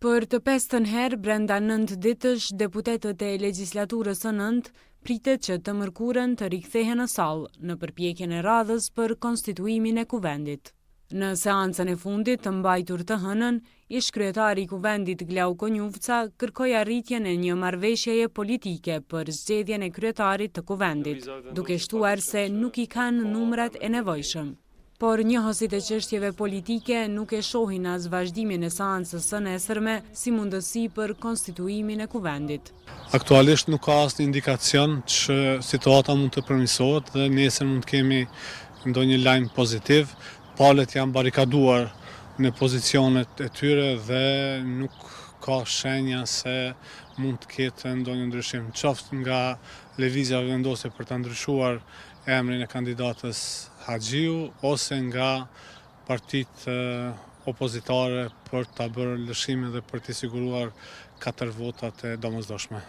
Për të pestën herë brenda 9 ditësh, deputetët e legjislaturës së 9 pritet që të mërkurën të rikthehen në sallë në përpjekjen e radhës për konstituimin e kuvendit. Në seancën e fundit të mbajtur të hënën, ish-kryetari i kuvendit Glauko Njufca kërkoi arritjen e një marrëveshjeje politike për zgjedhjen e kryetarit të kuvendit, duke shtuar se nuk i kanë numrat e nevojshëm. Por njohësit e çështjeve politike nuk e shohin as vazhdimin e seancës së nesërme si mundësi për konstituimin e kuvendit. Aktualisht nuk ka asnjë indikacion që situata mund të përmirësohet dhe nesër mund të kemi ndonjë lajm pozitiv. Palët janë barikaduar në pozicionet e tyre dhe nuk ka shenja se mund të ketë ndonjë ndryshim, qoftë nga lëvizja vendosje për ta ndryshuar emrin e kandidatës Haxhiu ose nga partitë opozitare për ta bërë lëshime dhe për t'i siguruar 4 votat e domosdoshme.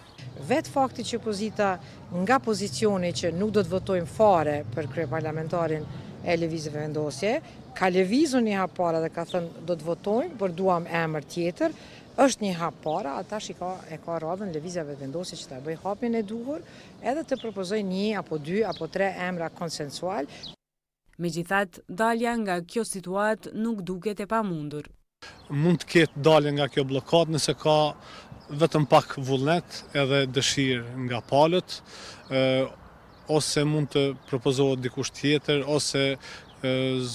Vetë fakti që opozita nga pozicioni që nuk do të votojmë fare për kryeparlamentarin e lëvizjeve vendosje, ka lëvizur një hap para dhe ka thënë do të votojmë, por duam emër tjetër, është një hap para, atash e ka radhën lëvizjeve vendosje që ta bëj hapin e duhur, edhe të propozoj 1 apo 2 apo 3 emra konsensual. Megjithatë, dalja nga kjo situatë nuk duket e pamundur. Mund të ketë dalje nga kjo bllokat nëse ka vetëm pak vullnet edhe dëshirë nga palët, ose mund të propozohet dikush tjetër, ose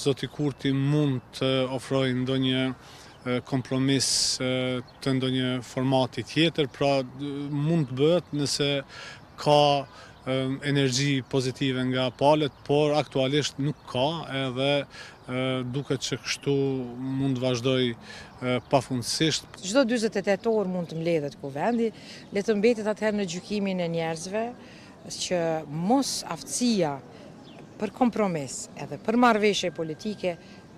zoti Kurti mund të ofrojë ndonjë kompromis të ndonjë formati tjetër, pra mund të bëhet nëse ka energji pozitive nga palët, por aktualisht nuk ka edhe duket që kështu mund të vazhdoj pafundësisht. Çdo 48 orë mund të mbledhet kuvendi, le të mbetet atëherë në gjykimin e njerëzve që mos aftësia për kompromis edhe për marrëveshje politike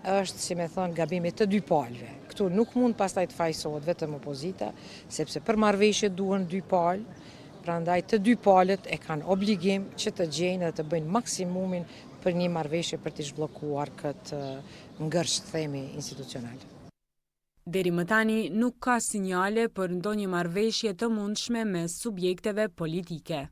është, si me thënë, gabimi të dy palëve. Këtu nuk mund pastaj të fajsohet vetëm opozita, sepse për marrëveshje duhen 2 palë. Prandaj të 2 palët e kanë obligim që të gjejnë dhe të bëjnë maksimumin për një marrëveshje për të zhbllokuar këtë ngërsh, themi, institucional. Deri më tani nuk ka sinjale për ndonjë marrëveshje të mundshme mes subjekteve politike.